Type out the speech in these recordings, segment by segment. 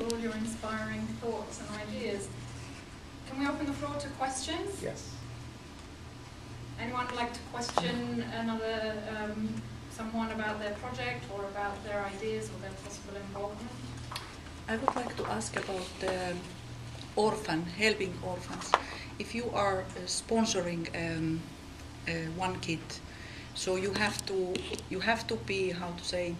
all your inspiring thoughts and ideas. Can we open the floor to questions? Yes. Anyone would like to question someone about their project or about their ideas or their possible involvement? I would like to ask about helping orphans. If you are sponsoring one kid, so you have to be, how to say,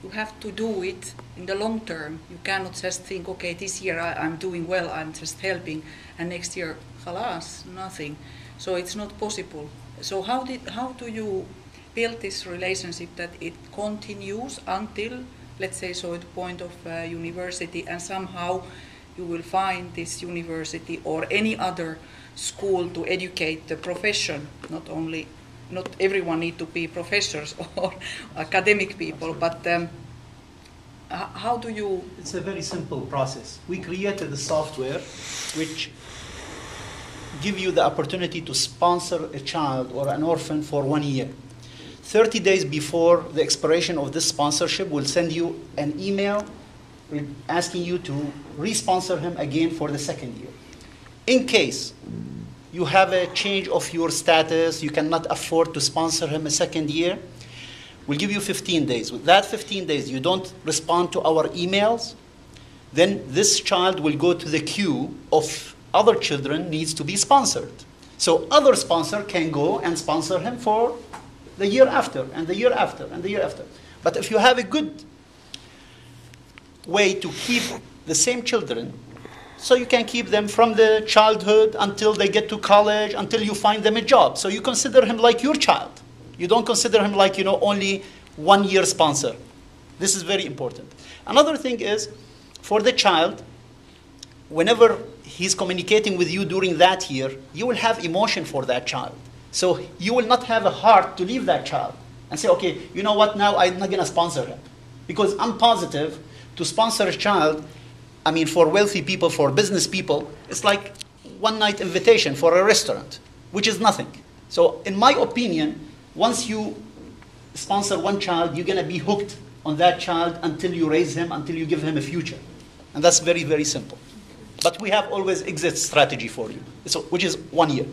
you have to do it in the long term. You cannot just think, okay, this year I'm doing well, I'm just helping, and next year, halas, nothing. So it's not possible. So how do you build this relationship that it continues until, let's say, so at the point of university, and somehow you will find this university or any other school to educate the profession, not everyone need to be professors or academic people, but how do you... It's a very simple process. We created a software which give you the opportunity to sponsor a child or an orphan for 1 year. 30 days before the expiration of this sponsorship, we'll send you an email asking you to re-sponsor him again for the 2nd year. In case you have a change of your status, you cannot afford to sponsor him a 2nd year, we'll give you 15 days. With that 15 days, you don't respond to our emails, then this child will go to the queue of other children needs to be sponsored. So other sponsor can go and sponsor him for the year after, and the year after, and the year after. But if you have a good way to keep the same children, so you can keep them from the childhood until they get to college, until you find them a job. So you consider him like your child. You don't consider him like, only 1 year sponsor. This is very important. Another thing is, for the child, whenever he's communicating with you during that year, you will have emotion for that child. So you will not have a heart to leave that child and say, okay, you know what, now I'm not going to sponsor him. Because I'm positive to sponsor a child, I mean, for wealthy people, for business people, it's like one-night invitation for a restaurant, which is nothing. So in my opinion, once you sponsor one child, you're going to be hooked on that child until you raise him, until you give him a future. And that's very, very simple. But we have always exit strategy for you, so, which is 1 year.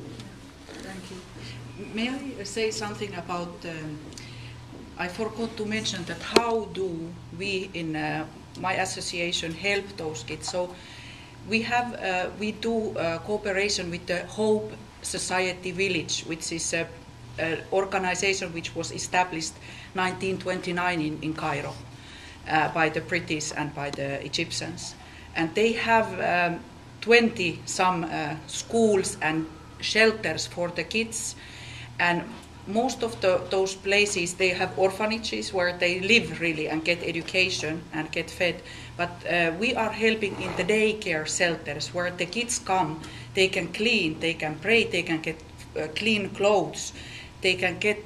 Thank you. May I say something about, I forgot to mention that how do we in my association help those kids. So we do cooperation with the Hope Society Village, which is an organization which was established 1929 in Cairo by the British and by the Egyptians. And they have 20 some schools and shelters for the kids, and most of those places they have orphanages where they live really and get education and get fed. But we are helping in the daycare shelters where the kids come, they can clean, they can pray, they can get clean clothes, they can get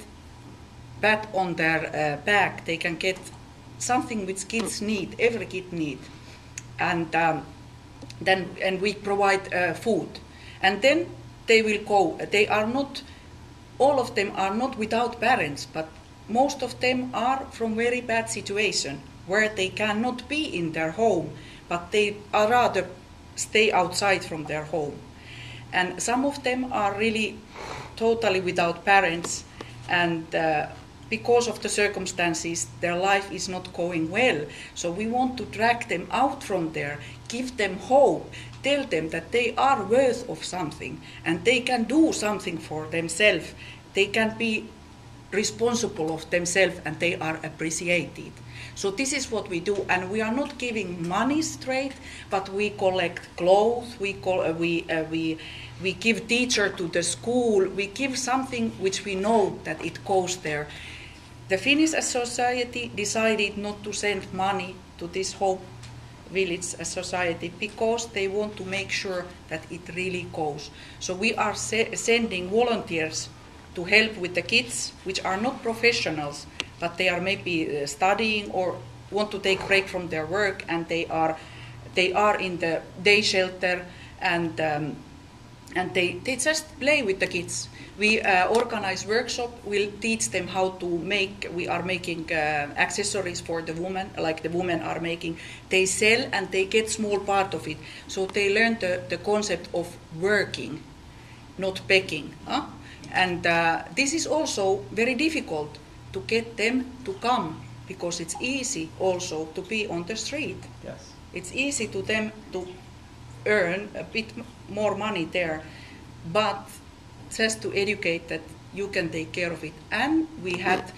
bath on their back, they can get something which kids need, every kid need. And then we provide food, and then they will go. They are not, all of them are not without parents, but most of them are from very bad situation where they cannot be in their home, but they are rather stay outside from their home. And some of them are really totally without parents, and because of the circumstances, their life is not going well. So we want to drag them out from there, give them hope, tell them that they are worth of something and they can do something for themselves. They can be responsible of themselves and they are appreciated. So this is what we do, and we are not giving money straight, but we collect clothes, we give teacher to the school, we give something which we know that it goes there. The Finnish society decided not to send money to this Hope Village society because they want to make sure that it really goes. So we are sending volunteers to help with the kids, which are not professionals, but they are maybe studying or want to take a break from their work, and they are in the day shelter, and and they just play with the kids. We organize workshop. We'll teach them how to make. We are making accessories for the women, like the women are making. They sell and they get small part of it. So they learn the concept of working, not begging. Huh? And this is also very difficult to get them to come, because it's easy also to be on the street. Yes. It's easy to them to earn a bit more money there, but just to educate that you can take care of it. And we had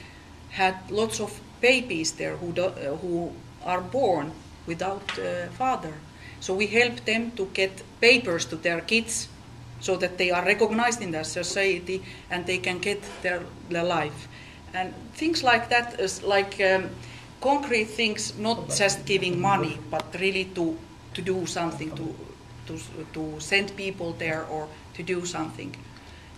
lots of babies there who are born without father. So we help them to get papers to their kids so that they are recognized in their society and they can get their life. And things like that is like concrete things, not just giving money, but really to do something, to send people there or to do something.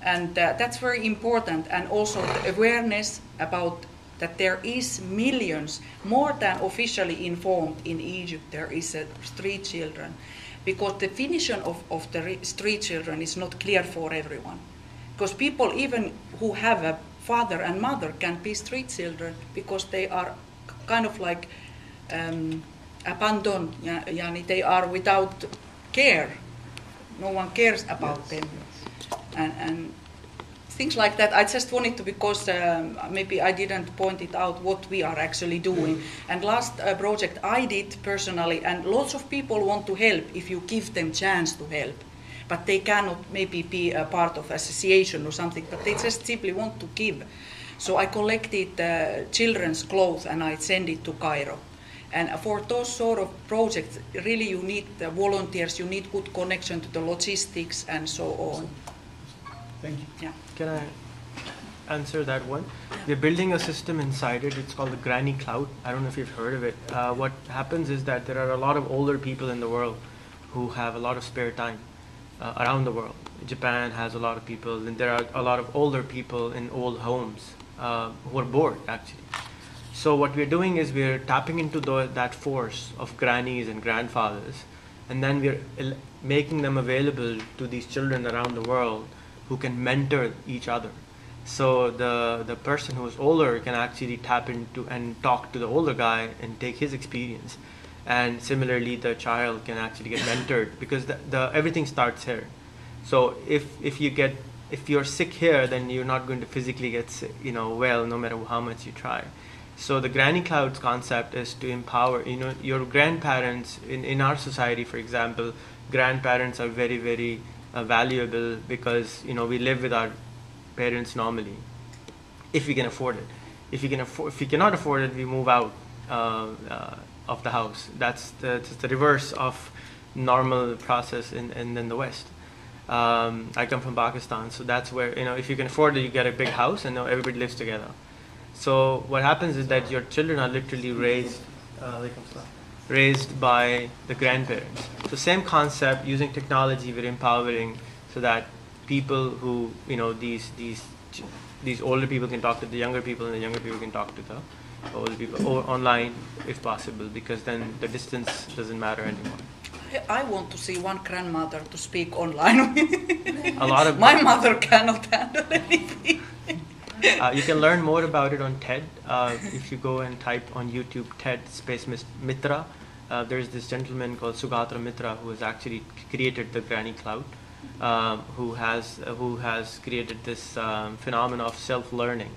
And that's very important. And also the awareness about that there is millions, more than officially informed in Egypt, there is street children. Because the definition of the street children is not clear for everyone. Because people even who have a father and mother can be street children because they are kind of like abandoned, they are without care. No one cares about them. And things like that. I just wanted to, because maybe I didn't point it out what we are actually doing. And last project I did personally, and lots of people want to help if you give them chance to help. But they cannot maybe be a part of association or something, but they just simply want to give. So I collected children's clothes and I sent it to Cairo. And for those sort of projects, really you need the volunteers, you need good connection to the logistics and so on. Thank you. Yeah. Can I answer that one? We're building a system inside it. It's called the Granny Cloud. I don't know if you've heard of it. What happens is that there are a lot of older people in the world who have a lot of spare time around the world. Japan has a lot of people, and there are a lot of older people in old homes who are bored, actually. So what we're doing is we're tapping into that force of grannies and grandfathers, and then we're making them available to these children around the world who can mentor each other. So the person who is older can actually tap into and talk to the older guy and take his experience. And similarly, the child can actually get mentored, because everything starts here. So if you're sick here, then you're not going to physically get sick, well, no matter how much you try. So the Granny Clouds concept is to empower, your grandparents in our society, for example. Grandparents are very, very valuable, because we live with our parents normally, if we can afford it. If you cannot afford it, we move out of the house. That's the reverse of normal process in the West. I come from Pakistan, so that's where if you can afford it, you get a big house and everybody lives together. So what happens is that your children are literally raised by the grandparents. So same concept, using technology, we're empowering so that people who these older people can talk to the younger people, and the younger people can talk to the older people, or online if possible, because then the distance doesn't matter anymore. I want to see one grandmother to speak online. A lot of my mother cannot handle anything. You can learn more about it on TED. If you go and type on YouTube TED space Mitra, there's this gentleman called Sugatra Mitra who has actually created the Granny Cloud, who has created this phenomenon of self-learning.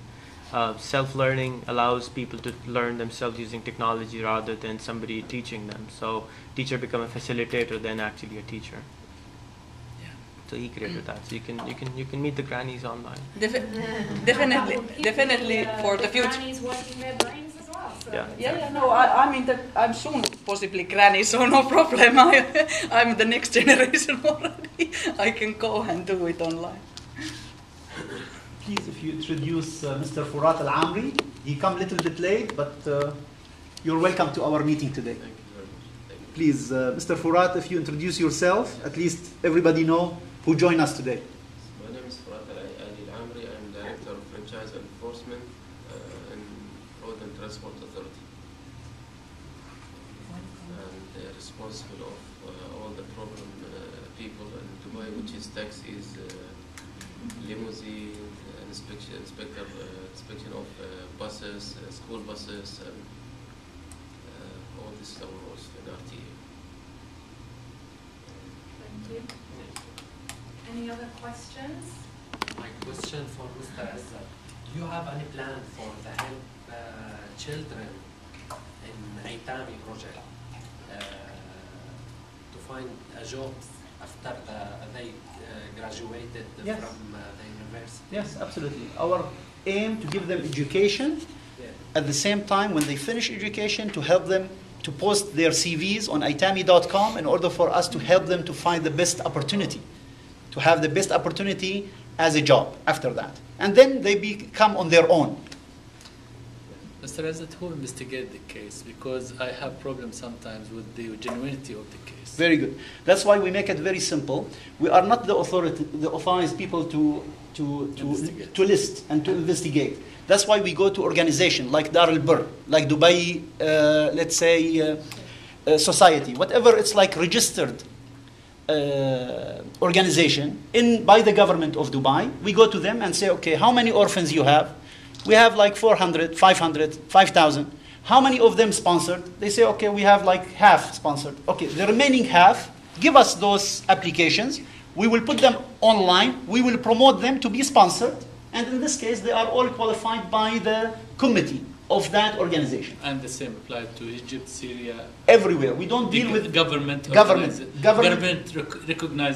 Self-learning allows people to learn themselves using technology rather than somebody teaching them. So teacher become a facilitator than actually a teacher. So he created that. So you can meet the grannies online. Definitely for the future. Grannies working their brains as well. So Yeah. No, I mean that I'm soon possibly granny, so no problem. I'm the next generation already. I can go and do it online. Please, if you introduce Mr. Furat Al-Amri. He come a little bit late, but you're welcome to our meeting today. Thank you very much. Thank you. Please, Mr. Furat, if you introduce yourself, at least everybody know who joined us today. My name is Furat Al-Amri. I'm Director of Franchise Enforcement in Road and Transport Authority. And responsible of all the problem people in Dubai, which is taxis, limousine, inspection of buses, school buses, and all this our roles in RTA. Thank you. Any other questions? My question for Mr. Izzat. Do you have any plan for the help children in Aitami project to find a job after they graduated Yes. from the university? Yes, absolutely. Our aim to give them education, at the same time when they finish education to help them to post their CVs on itami.com in order for us to help them to find the best opportunity, to have the best opportunity as a job after that. And then they become on their own. Mr. Izzat, who investigate the case? Because I have problems sometimes with the genuinity of the case. Very good. That's why we make it very simple. We are not the authorized people to list and to investigate. That's why we go to organizations like Dar al-Bir, like Dubai, let's say, society, whatever it's like registered organization by the government of Dubai. We go to them and say, okay, how many orphans you have? We have like 400, 500, 5,000. How many of them sponsored? They say, okay, we have like half sponsored. Okay, the remaining half, give us those applications. We will put them online. We will promote them to be sponsored. And in this case, they are all qualified by the committee of that organization. And the same applied to Egypt, Syria. Everywhere. We don't deal with government recognized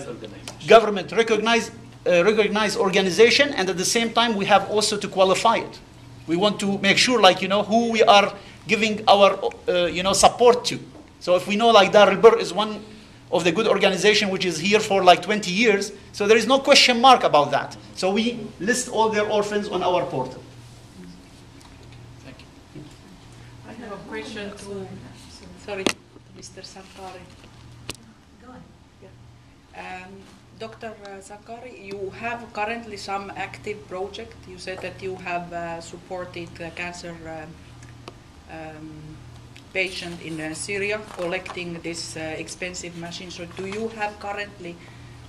organization. Government recognized organization, and at the same time, we have also to qualify it. We want to make sure, like, who we are giving our, support to. So if we know, like, Dar al-Bir is one of the good organization which is here for like 20 years, so there is no question mark about that. So we list all their orphans on our portal. Thank you. I have a question to, Mr. Sankari. Go on. Dr. Zakari, you have currently some active project. You said that you have supported cancer patient in Syria collecting this expensive machine. So do you have currently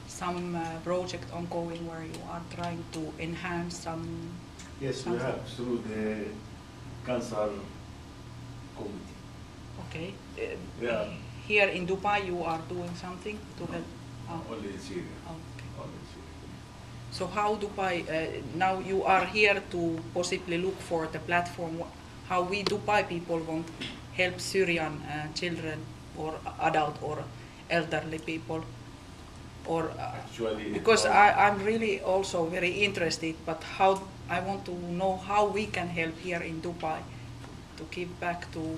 some project ongoing where you are trying to enhance some? Yes, we have through the cancer committee. Okay. Yeah. Here in Dubai you are doing something to help? Only in Syria. Okay. Only in Syria. So how Dubai, now you are here to possibly look for the platform, how we Dubai people want to help Syrian children or adult or elderly people, or Actually, because I'm really also very interested, but how I want to know how we can help here in Dubai to give back to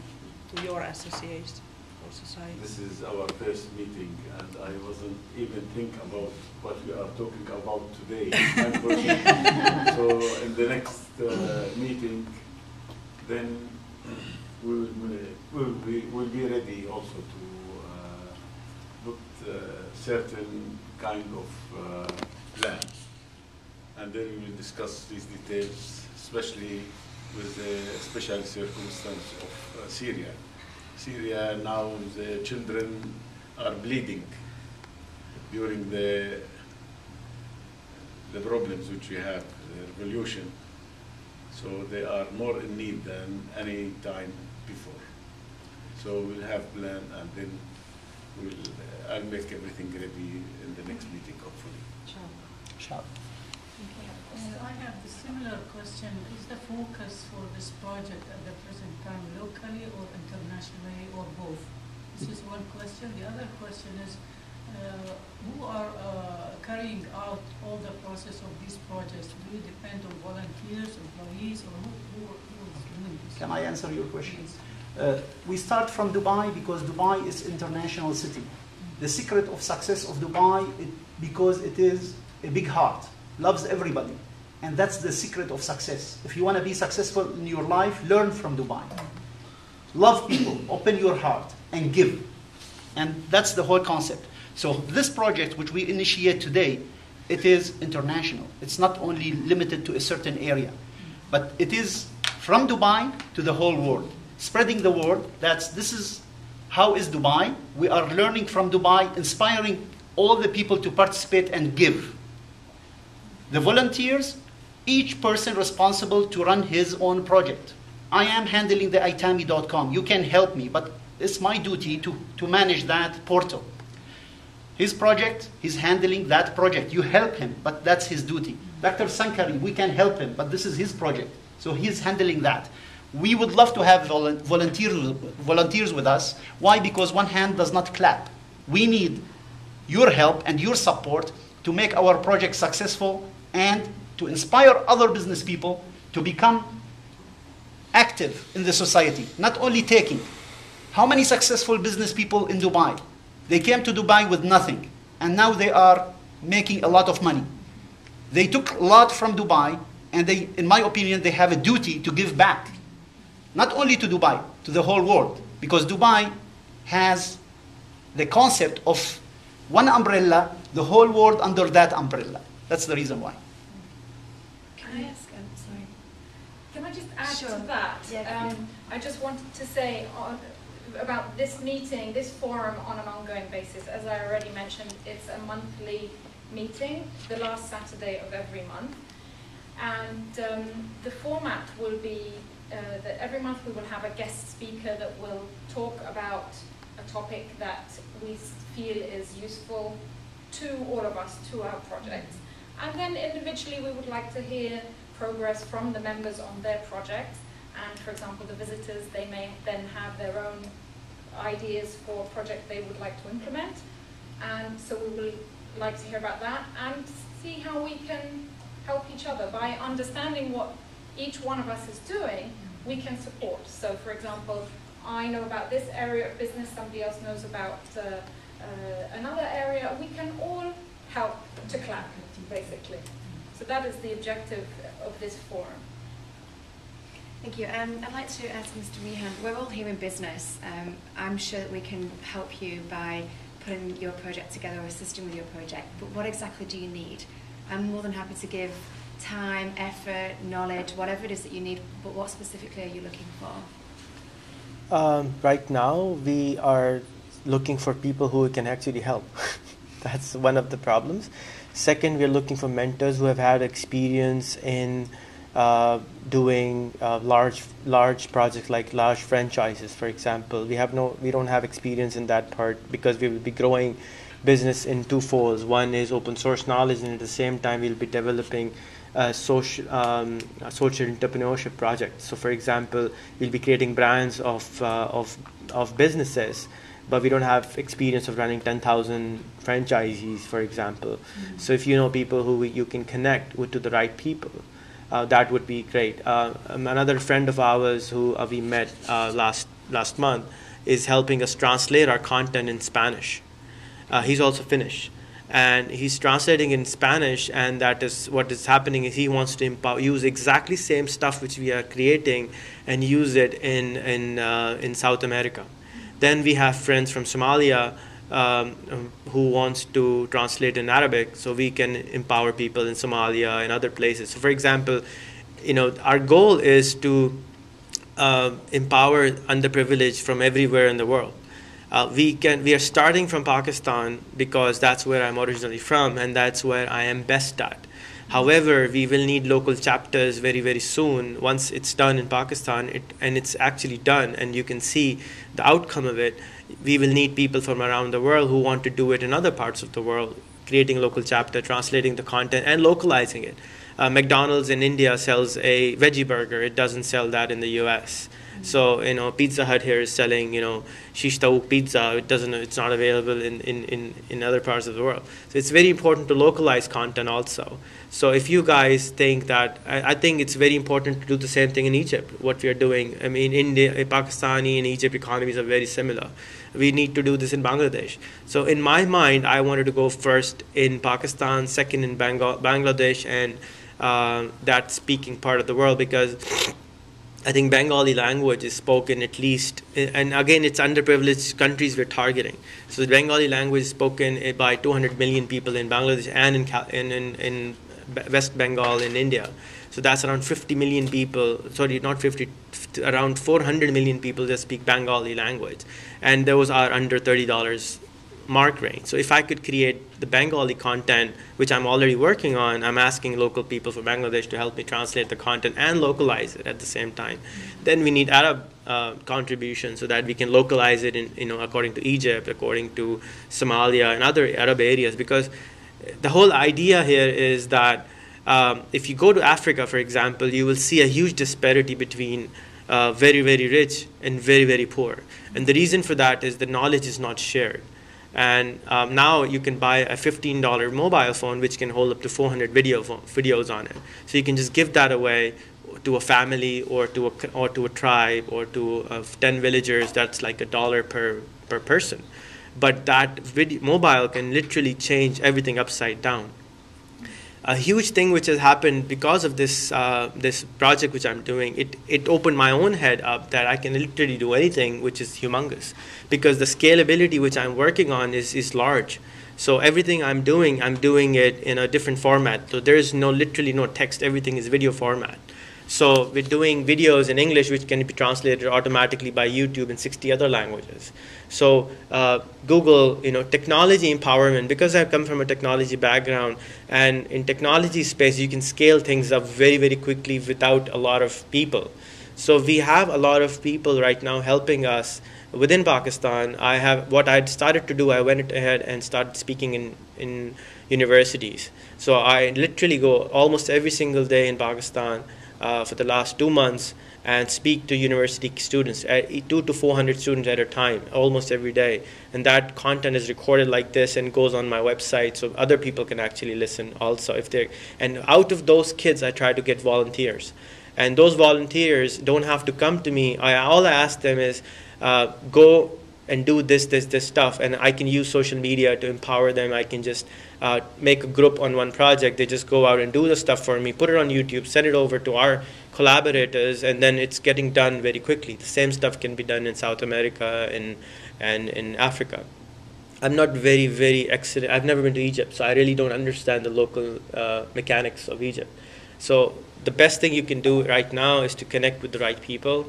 your association or society. This is our first meeting, and I wasn't even think about what we are talking about today. Unfortunately. So in the next meeting, then we'll be ready also to put certain kind of plan, and then we will discuss these details, especially with the special circumstance of Syria. Syria now, the children are bleeding during the problems which we have, the revolution. So they are more in need than any time before. So we'll have plan, and then I'll make everything ready in the next meeting, hopefully. Sure. I have a similar question. Is the focus for this project at the present time locally or internationally or both? This is one question. The other question is who are carrying out all the process of these projects? Do you depend on volunteers, employees, or who is doing this? Can I answer your question? We start from Dubai because Dubai is an international city. The secret of success of Dubai, because it is a big heart, loves everybody. And that's the secret of success. If you want to be successful in your life, learn from Dubai. Love people, open your heart, and give. And that's the whole concept. So this project, which we initiate today, it is international. It's not only limited to a certain area, but it is from Dubai to the whole world, spreading the word that this is How is Dubai? We are learning from Dubai, inspiring all the people to participate and give. The volunteers, each person responsible to run his own project. I am handling the itami.com. You can help me, but it's my duty to manage that portal. His project, he's handling that project. You help him, but that's his duty. Dr. Sankari, we can help him, but this is his project. So he's handling that. We would love to have volunteers with us. Why? Because one hand does not clap. We need your help and your support to make our project successful and to inspire other business people to become active in the society, not only taking. How many successful business people in Dubai? They came to Dubai with nothing, and now they are making a lot of money. They took a lot from Dubai, and they, in my opinion, they have a duty to give back. Not only to Dubai, to the whole world. Because Dubai has the concept of one umbrella, the whole world under that umbrella. That's the reason why. Can I ask? Sorry. Can I just add Sure. to that? Yeah. I just wanted to say about this meeting, this forum on an ongoing basis. As I already mentioned, it's a monthly meeting, the last Saturday of every month. And the format will be that every month we will have a guest speaker that will talk about a topic that we feel is useful to all of us, to our project. And then individually we would like to hear progress from the members on their project. And for example, the visitors, they may then have their own ideas for a project they would like to implement. And so we will like to hear about that and see how we can help each other. By understanding what each one of us is doing, we can support. So for example, I know about this area of business, somebody else knows about another area. We can all help to clap, basically. So that is the objective of this forum. Thank you. I'd like to ask Mr. Rehan, we're all here in business. I'm sure that we can help you by putting your project together or assisting with your project, but what exactly do you need? I'm more than happy to give time, effort, knowledge, whatever it is that you need, but what specifically are you looking for? Right now, we are looking for people who can actually help. That's one of the problems. Second, we're looking for mentors who have had experience in doing large projects like large franchises, for example. We don't have experience in that part because we will be growing business in two folds. One is open source knowledge, and at the same time we'll be developing social entrepreneurship projects. So, for example, we'll be creating brands of businesses, but we don't have experience of running 10,000 franchisees, for example. Mm-hmm. So, if you know people who you can connect with to the right people, that would be great. Another friend of ours who we met last month is helping us translate our content in Spanish. He's also Finnish, and he's translating in Spanish, and that is what is happening is he wants to use exactly same stuff which we are creating and use it in South America. Then we have friends from Somalia who wants to translate in Arabic, so we can empower people in Somalia and other places. So, for example, our goal is to empower underprivileged from everywhere in the world. We are starting from Pakistan because that's where I'm originally from and that's where I am best at. However, we will need local chapters very, very soon. Once it's done in Pakistan, and it's actually done, and you can see the outcome of it, we will need people from around the world who want to do it in other parts of the world, creating local chapter, translating the content, and localizing it. McDonald's in India sells a veggie burger. It doesn't sell that in the U.S. So, Pizza Hut here is selling, shish taouk pizza. It's not available in other parts of the world. So it's very important to localize content also. So if you guys think that, I think it's very important to do the same thing in Egypt, what we are doing. I mean, India, Pakistani and Egypt economies are very similar. We need to do this in Bangladesh. So in my mind, I wanted to go first in Pakistan, second in Bangladesh, and that speaking part of the world, because I think Bengali language is spoken at least, and again, it's underprivileged countries we're targeting. So the Bengali language is spoken by 200 million people in Bangladesh and in West Bengal in India. So that's around 50 million people, sorry, not 50, around 400 million people that speak Bengali language. And those are under $30 mark range. So if I could create the Bengali content, which I'm already working on, I'm asking local people from Bangladesh to help me translate the content and localize it at the same time. Then we need Arab contribution so that we can localize it in, according to Egypt, according to Somalia and other Arab areas, because the whole idea here is that if you go to Africa, for example, you will see a huge disparity between very, very rich and very, very poor. And the reason for that is the knowledge is not shared. And now you can buy a $15 mobile phone which can hold up to 400 videos on it. So you can just give that away to a family or to a tribe or to 10 villagers. That's like $1 per person. But that mobile can literally change everything upside down. A huge thing which has happened because of this this project which I'm doing, it opened my own head up that I can literally do anything, which is humongous, because the scalability which I'm working on is large. So everything I'm doing it in a different format. So there is literally no text. Everything is video format. So we're doing videos in English which can be translated automatically by YouTube in 60 other languages. So Google, technology empowerment, because I come from a technology background, and in technology space you can scale things up very, very quickly without a lot of people. So we have a lot of people right now helping us within Pakistan. What I started to do, I went ahead and started speaking in universities. So I literally go almost every single day in Pakistan for the last 2 months and speak to university students, 200 to 400 students at a time, almost every day. And that content is recorded like this and goes on my website so other people can actually listen also. And out of those kids, I try to get volunteers. And those volunteers don't have to come to me. All I ask them is, go and do this stuff, and I can use social media to empower them. I can just make a group on one project. They just go out and do the stuff for me, put it on YouTube, send it over to our collaborators, and then it's getting done very quickly. The same stuff can be done in South America and in Africa. I'm not very, very excellent. I've never been to Egypt, so I really don't understand the local mechanics of Egypt. So the best thing you can do right now is to connect with the right people.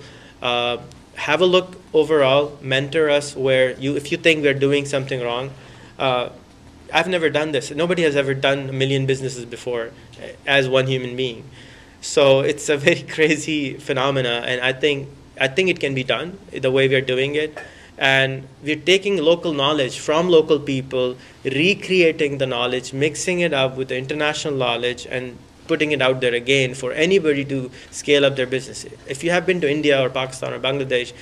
Have a look overall, mentor us if you think we're doing something wrong. I've never done this. Nobody has ever done 1 million businesses before as one human being. So it's a very crazy phenomena, and I think it can be done the way we're doing it. And we're taking local knowledge from local people, recreating the knowledge, mixing it up with the international knowledge, and putting it out there again for anybody to scale up their business. If you have been to India or Pakistan or Bangladesh,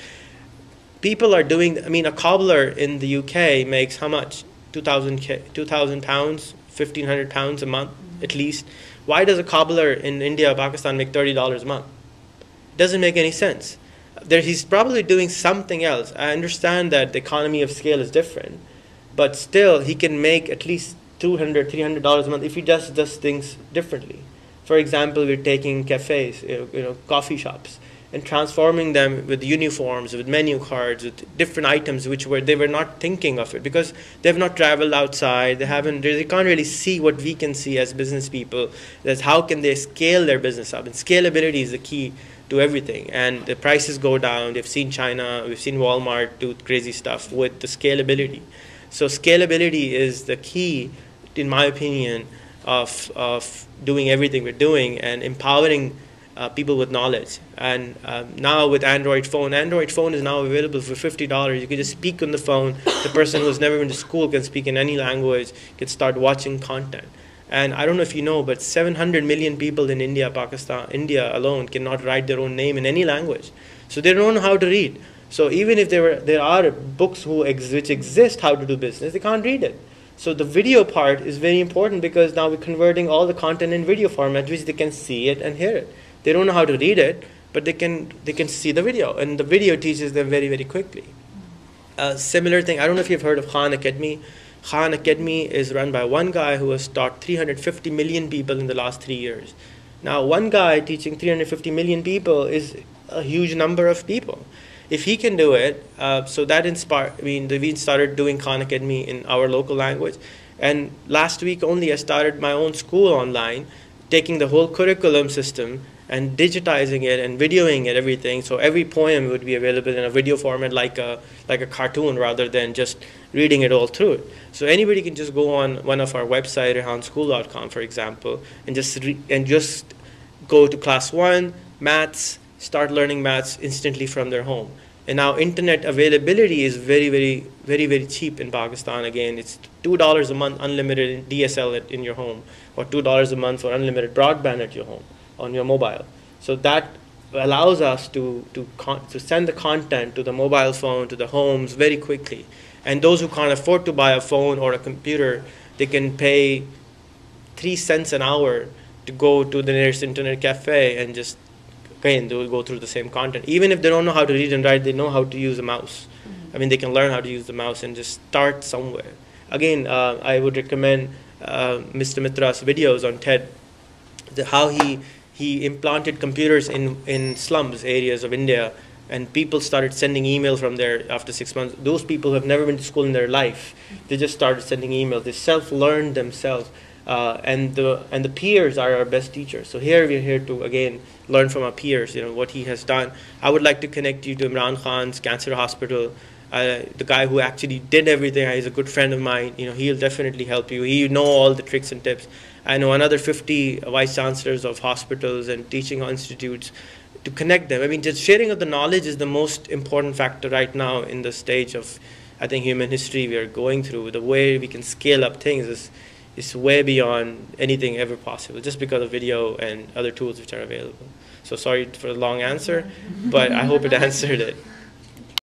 people are doing, a cobbler in the UK makes how much? 2,000 pounds, 1,500 pounds a month at least. Why does a cobbler in India or Pakistan make $30 a month? It doesn't make any sense. He's probably doing something else. I understand that the economy of scale is different, but still he can make at least $200, $300 a month if he just does things differently. For example, we're taking cafes, coffee shops, and transforming them with uniforms, with menu cards, with different items they were not thinking of it because they've not traveled outside. They can't really see what we can see as business people. That's how can they scale their business up? And scalability is the key to everything. And the prices go down. We've seen China, we've seen Walmart do crazy stuff with the scalability. So scalability is the key, in my opinion, of doing everything we're doing and empowering people with knowledge. And now with Android phone is now available for $50. You can just speak on the phone. The person who's never been to school can speak in any language, can start watching content. And I don't know if you know, but 700 million people in India alone cannot write their own name in any language. So they don't know how to read. So even if there are books which exist how to do business, they can't read it. So the video part is very important because now we're converting all the content in video format, which they can see it and hear it. They don't know how to read it, but they can see the video, and the video teaches them very, very quickly. Similar thing, I don't know if you've heard of Khan Academy. Khan Academy is run by one guy who has taught 350 million people in the last 3 years. Now, one guy teaching 350 million people is a huge number of people. If he can do it, so that inspired, we started doing Khan Academy in our local language. And last week only I started my own school online taking the whole curriculum system and digitizing it and videoing it, everything. So every poem would be available in a video format like a cartoon rather than just reading it all through it. So anybody can just go on one of our website, rehanschool.com, for example, and just go to class 1, maths, start learning maths instantly from their home. And now internet availability is very, very, very, very cheap in Pakistan. Again, it's $2 a month unlimited DSL in your home, or $2 a month for unlimited broadband at your home on your mobile. So that allows us to send the content to the mobile phone, to the homes very quickly. And those who can't afford to buy a phone or a computer, they can pay 3 cents an hour to go to the nearest internet cafe and just, again, they will go through the same content. Even if they don't know how to read and write, they know how to use a mouse. I mean, they can learn how to use the mouse and just start somewhere. Again, I would recommend Mr. Mitra's videos on TED, how he implanted computers in slums areas of India, and people started sending emails from there after 6 months. Those people who have never been to school in their life, they just started sending emails. They self-learned themselves. And the peers are our best teachers. So here we're here to, again, learn from our peers, what he has done. I would like to connect you to Imran Khan's cancer hospital. The guy who actually did everything, he's a good friend of mine. He'll definitely help you. He know all the tricks and tips. I know another 50 vice chancellors of hospitals and teaching institutes to connect them. I mean, just sharing of the knowledge is the most important factor right now in the stage of, I think, human history we are going through. The way we can scale up things is way beyond anything ever possible, just because of video and other tools which are available. So sorry for the long answer, but I hope it answered it.